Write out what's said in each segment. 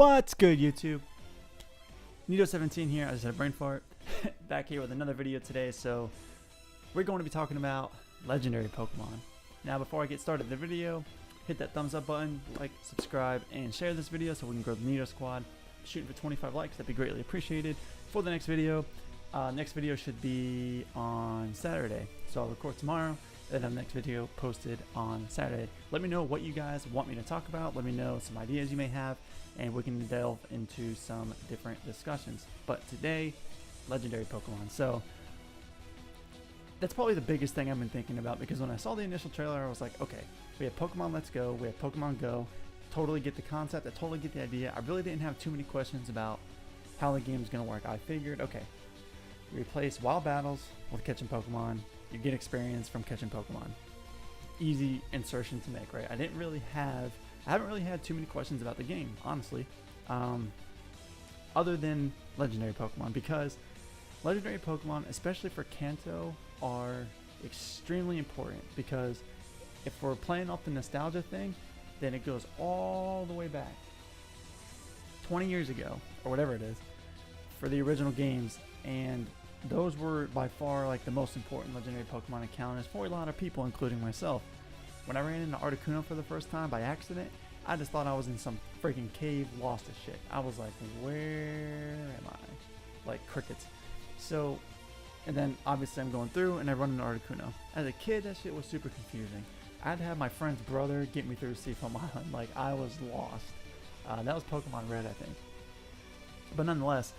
What's good, YouTube? Nido17 here. I just had a brain fart. Back here with another video today. So we're going to be talking about legendary Pokemon. Now, before I get started the video, hit that thumbs up button, like, subscribe, and share this video so we can grow the Nido squad. Shooting for 25 likes, that'd be greatly appreciated. For the next video should be on Saturday, so I'll record tomorrow and have the next video posted on Saturday. Let me know what you guys want me to talk about. Let me know some ideas you may have, and we can delve into some different discussions. But today, legendary Pokemon. So that's probably the biggest thing I've been thinking about, because when I saw the initial trailer, I was like, okay, we have Pokemon Let's Go, we have Pokemon Go. Totally get the concept, I totally get the idea. I really didn't have too many questions about how the game's gonna work. I figured, okay, you replace wild battles with catching Pokemon, you get experience from catching Pokemon. Easy insertion to make, right? I haven't really had too many questions about the game, honestly, other than legendary Pokemon, because legendary Pokemon, especially for Kanto, are extremely important, because if we're playing off the nostalgia thing, then it goes all the way back 20 years ago, or whatever it is, for the original games, and those were by far like the most important legendary Pokemon encounters for a lot of people, including myself. When I ran into Articuno for the first time by accident, I just thought I was in some freaking cave, lost as shit. I was like, where am I? Like crickets. So, and then obviously I'm going through and I run into Articuno. As a kid, that shit was super confusing. I'd have my friend's brother get me through Seafoam Island. Like, I was lost. That was Pokemon Red, I think. But nonetheless,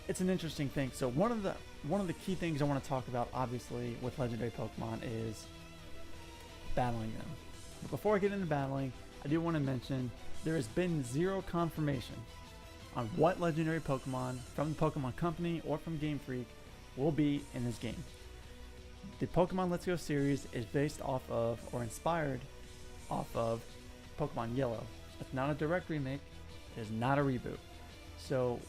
it's an interesting thing. So one of the key things I want to talk about, obviously, with legendary Pokemon is battling them. But before I get into battling, I do want to mention there has been zero confirmation on what legendary Pokemon from the Pokemon Company or from Game Freak will be in this game. The Pokemon Let's Go series is based off of, or inspired off of, Pokemon Yellow. It's not a direct remake. It is not a reboot. So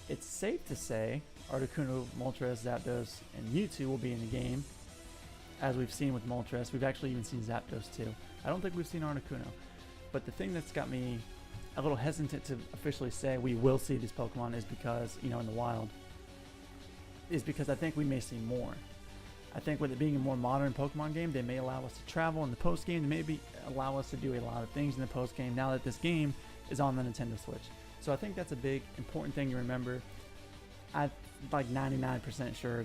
it's safe to say Articuno, Moltres, Zapdos, and Mewtwo will be in the game. As we've seen with Moltres, we've actually even seen Zapdos too. I don't think we've seen Articuno. But the thing that's got me a little hesitant to officially say we will see these Pokemon is because, in the wild, is because I think we may see more. I think with it being a more modern Pokemon game, they may allow us to travel in the post game. They maybe allow us to do a lot of things in the post game now that this game is on the Nintendo Switch. So I think that's a big important thing to remember. I'm like 99% sure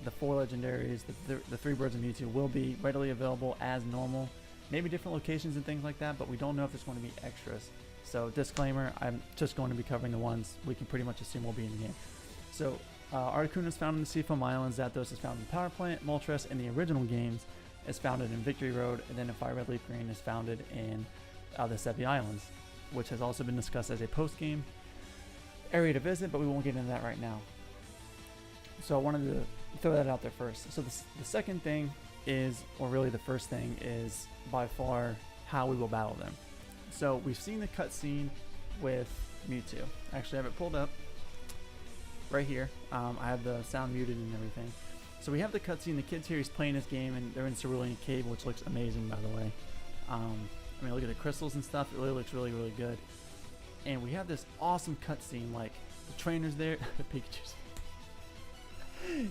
the 4 legendaries, the 3 birds of Mewtwo will be readily available as normal. Maybe different locations and things like that, but we don't know if there's going to be extras. So disclaimer, I'm just going to be covering the ones we can pretty much assume will be in the game. So Articuno is found in the Seafoam Islands, Zapdos is found in the Power Plant, Moltres in the original games is founded in Victory Road, and then in Fire Red Leaf Green is founded in the Seppi Islands, which has also been discussed as a post-game area to visit, but we won't get into that right now. So I wanted to throw that out there first. So the second thing is, or really the first thing, is by far how we will battle them. So we've seen the cutscene with Mewtwo. I actually have it pulled up right here. I have the sound muted and everything. So we have the cutscene. The kid's here. He's playing this game, and they're in Cerulean Cave, which looks amazing, by the way. I mean, look at the crystals and stuff. It really looks really, really good. And we have this awesome cutscene. Like, the trainer's there. The Pikachu's.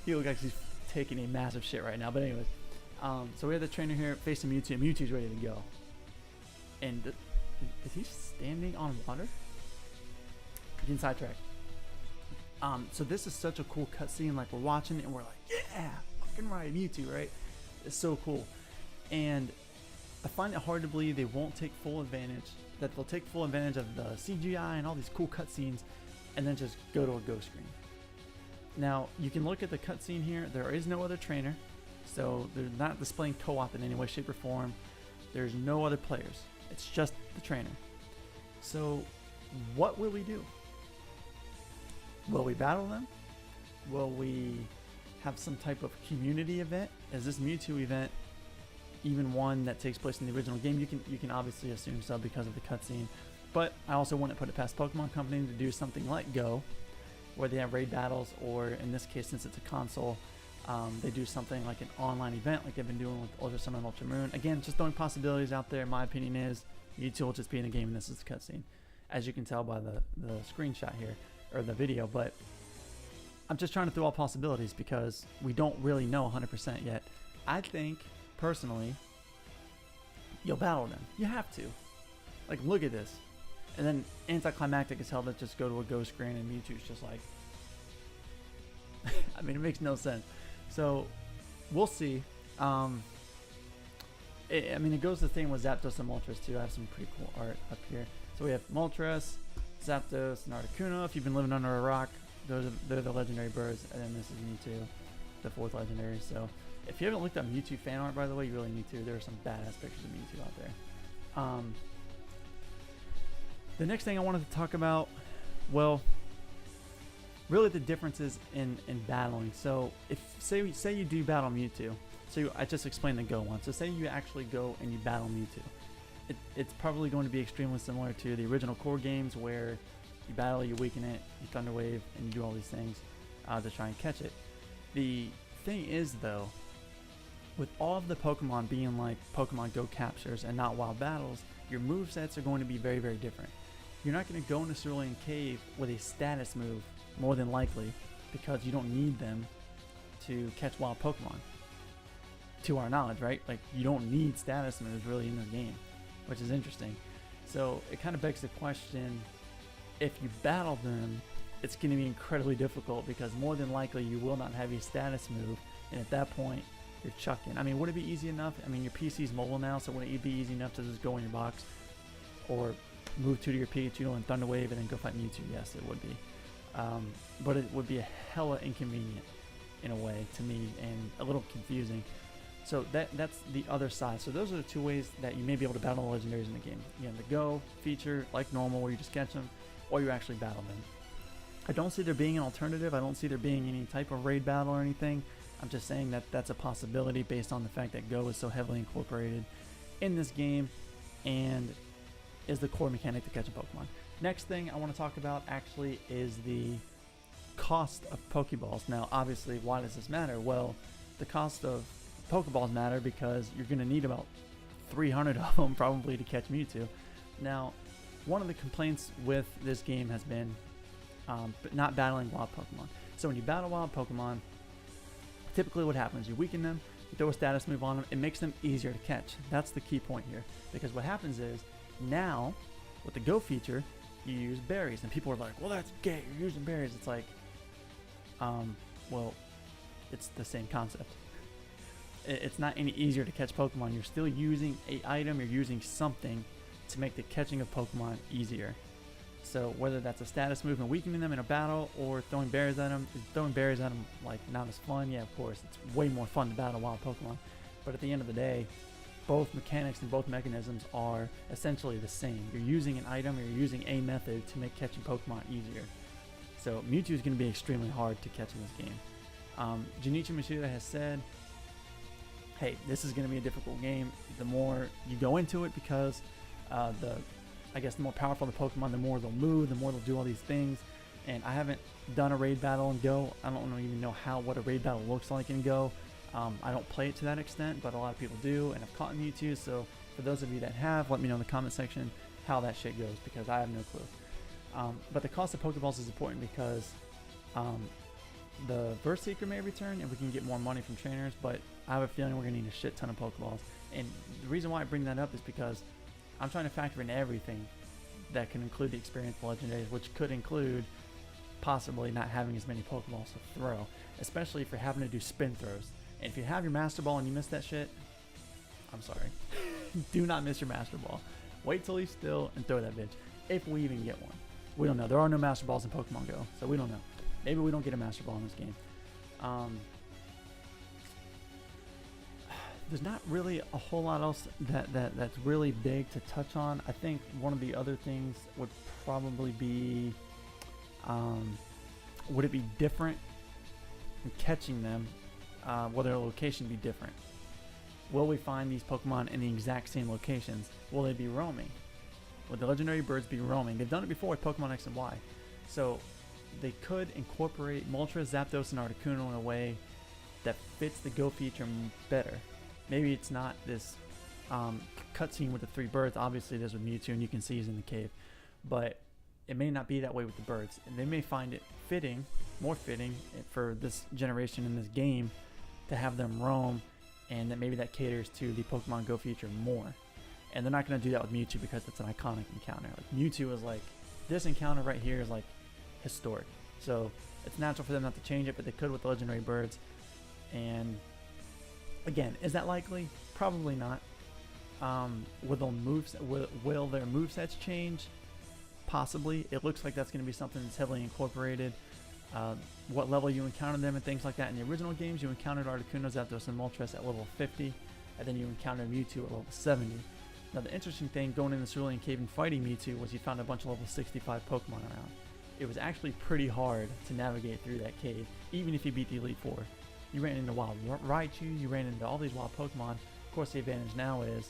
He looks like he's taking a massive shit right now. But anyways, so we have the trainer here facing Mewtwo. And Mewtwo's ready to go. And is he standing on water? Getting sidetracked. So this is such a cool cutscene. Like, we're watching it and we're like, yeah, fucking right, Mewtwo, right? It's so cool. And I find it hard to believe they won't take full advantage, that they'll take full advantage of the CGI and all these cool cutscenes and then just go to a go screen. Now, you can look at the cutscene here. There is no other trainer, so they're not displaying co-op in any way, shape, or form. There's no other players. It's just the trainer. So what will we do? Will we battle them? Will we have some type of community event? Is this Mewtwo event even one that takes place in the original game? You can obviously assume so because of the cutscene. But I also wouldn't put it past Pokemon Company to do something like Go, where they have raid battles, or in this case, since it's a console, they do something like an online event like they've been doing with Ultra Sun and Ultra Moon. Again, just throwing possibilities out there. My opinion is Mewtwo will just be in the game and this is a cutscene. as you can tell by the screenshot here, or the video. But I'm just trying to throw all possibilities because we don't really know 100% yet. I think, personally, you'll battle them. You have to. Like, look at this. And then anticlimactic as hell to just go to a ghost screen and Mewtwo's just like... I mean, it makes no sense. So, we'll see. I mean, it goes the thing with Zapdos and Moltres too. I have some pretty cool art up here. So we have Moltres, Zapdos, and Articuno. If you've been living under a rock, they're the legendary birds. And then this is Mewtwo, the 4th legendary. So if you haven't looked up Mewtwo fan art, by the way, you really need to. There are some badass pictures of Mewtwo out there. The next thing I wanted to talk about, well, really the differences in battling. So if say you do battle Mewtwo, so I just explained the Go one. So say you actually go and you battle Mewtwo. It's probably going to be extremely similar to the original core games where you battle, you weaken it, you Thunder Wave, and you do all these things to try and catch it. The thing is, though, with all of the Pokemon being like Pokemon Go captures and not wild battles, your movesets are going to be very, very different. You're not going to go into Cerulean Cave with a status move, more than likely, because you don't need them to catch wild Pokemon. To our knowledge, right? Like, you don't need status moves really in this game, which is interesting. So it kind of begs the question, if you battle them, it's going to be incredibly difficult because more than likely you will not have a status move, and at that point you're chucking. I mean, would it be easy enough? I mean, your PC's mobile now, so would it be easy enough to just go in your box or move to your Pikachu and Thunder Wave and then go fight Mewtwo? Yes, it would be. But it would be a hella inconvenient in a way to me and a little confusing. So that's the other side. So those are the two ways that you may be able to battle the legendaries in the game. You have the Go feature, like normal, where you just catch them, or you actually battle them. I don't see there being an alternative. I don't see there being any type of raid battle or anything. I'm just saying that that's a possibility based on the fact that Go is so heavily incorporated in this game and is the core mechanic to catch a Pokemon. Next thing I want to talk about actually is the cost of Pokeballs. Now, obviously, why does this matter? Well, the cost of Pokeballs matter because you're going to need about 300 of them probably to catch Mewtwo. Now, one of the complaints with this game has been not battling wild Pokemon. So when you battle wild Pokemon, typically what happens, you weaken them, you throw a status move on them, it makes them easier to catch. That's the key point here. Because what happens is, now, with the Go feature, you use berries. And people are like, well, that's gay, you're using berries. It's like, well, it's the same concept. It's not any easier to catch Pokemon. You're still using an item, you're using something to make the catching of Pokemon easier. So whether that's a status move and weakening them in a battle or throwing berries at them, is throwing berries at them like not as fun? Yeah, of course. It's way more fun to battle wild Pokemon. But at the end of the day, both mechanics and both mechanisms are essentially the same. You're using an item or you're using a method to make catching Pokemon easier. So Mewtwo is going to be extremely hard to catch in this game. Junichi Mishida has said, hey, this is going to be a difficult game the more you go into it because I guess the more powerful the Pokemon, the more they'll move, the more they'll do all these things. And I haven't done a raid battle in Go. I don't even know what a raid battle looks like in Go. I don't play it to that extent, but a lot of people do, and I've caught Mewtwo. So for those of you that have, let me know in the comment section how that shit goes because I have no clue. But the cost of Pokeballs is important because the Burst Seeker may return and we can get more money from trainers, but I have a feeling we're going to need a shit ton of Pokeballs. And the reason why I bring that up is because I'm trying to factor in everything that can include the experience of legendaries, which could include possibly not having as many Pokeballs to throw, especially if you're having to do spin throws. And if you have your Master Ball and you miss that shit, I'm sorry. Do not miss your Master Ball. Wait till he's still and throw that bitch. If we even get one. We don't know. There are no Master Balls in Pokemon Go, so we don't know. Maybe we don't get a Master Ball in this game. There's not really a whole lot else that's really big to touch on. I think one of the other things would probably be, would it be different in catching them? Will their location be different? Will we find these Pokemon in the exact same locations? Will they be roaming? Will the legendary birds be roaming? They've done it before with Pokemon X and Y. So they could incorporate Moltres, Zapdos, and Articuno in a way that fits the Go feature better. Maybe it's not this cutscene with the 3 birds. Obviously, there's with Mewtwo, and you can see he's in the cave. But it may not be that way with the birds, and they may find it fitting, more fitting for this generation in this game to have them roam, and that maybe that caters to the Pokemon Go feature more. And they're not going to do that with Mewtwo because it's an iconic encounter. Like Mewtwo is like, this encounter right here is like historic. So it's natural for them not to change it, but they could with the legendary birds. And again, is that likely? Probably not. Will their movesets change? Possibly. It looks like that's going to be something that's heavily incorporated. What level you encounter them and things like that. In the original games, you encountered Articuno, Zapdos, and Moltres at level 50, and then you encountered Mewtwo at level 70. Now the interesting thing going in the Cerulean Cave and fighting Mewtwo was you found a bunch of level 65 Pokemon around. It was actually pretty hard to navigate through that cave, even if you beat the Elite Four. You ran into wild Raichu, you ran into all these wild Pokemon. Of course, the advantage now is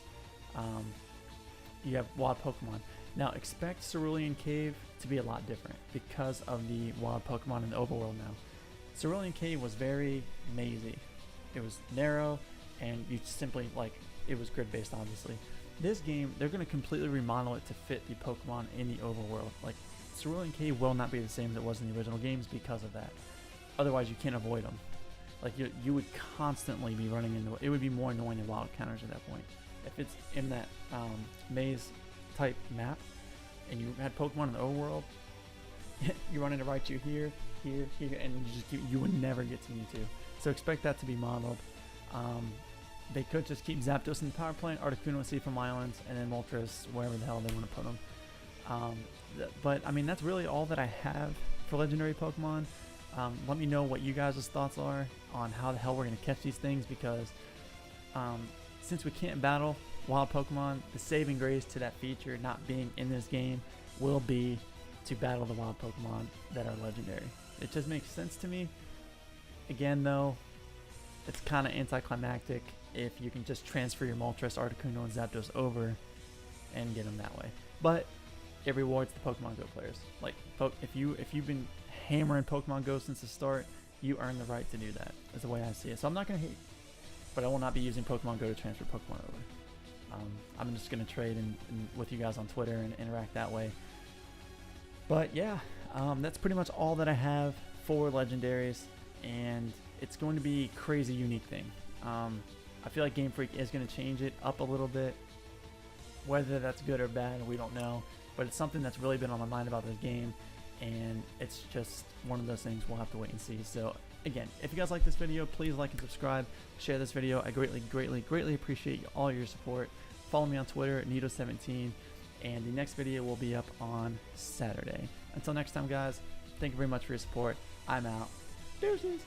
you have wild Pokemon. Now expect Cerulean Cave to be a lot different because of the wild Pokemon in the overworld now. Cerulean Cave was very mazy. It was narrow, and you simply, like, it was grid based obviously. This game, they're going to completely remodel it to fit the Pokemon in the overworld. Like, Cerulean Cave will not be the same as it was in the original games because of that. Otherwise, you can't avoid them. Like, you would constantly be running into it. It would be more annoying than wild counters at that point. If it's in that maze type map, and you had Pokemon in the overworld, you run into Raichu here, and you would never get to Mewtwo. So expect that to be modeled. They could just keep Zapdos in the power plant, Articuno and Seafoam Islands, and then Moltres wherever the hell they want to put them. But I mean, that's really all that I have for legendary Pokemon. Let me know what you guys' thoughts are on how the hell we're going to catch these things, because since we can't battle wild Pokemon, the saving grace to that feature not being in this game will be to battle the wild Pokemon that are legendary. It just makes sense to me. Again though, it's kind of anticlimactic if you can just transfer your Moltres, Articuno, and Zapdos over and get them that way. But it rewards the Pokemon Go players. Like, if you've been hammering Pokemon Go since the start, you earn the right to do that. Is the way I see it. So I'm not going to hate, but I will not be using Pokemon Go to transfer Pokemon over. I'm just going to trade with you guys on Twitter and interact that way. But yeah, that's pretty much all that I have for legendaries, and it's going to be a crazy unique thing. I feel like Game Freak is going to change it up a little bit. Whether that's good or bad, we don't know, but it's something that's really been on my mind about this game, and it's just one of those things we'll have to wait and see. So again, if you guys like this video, please like and subscribe, share this video. I greatly appreciate all your support. Follow me on Twitter at Nito17, and the next video will be up on Saturday. Until next time, guys, thank you very much for your support. I'm out. Deuces.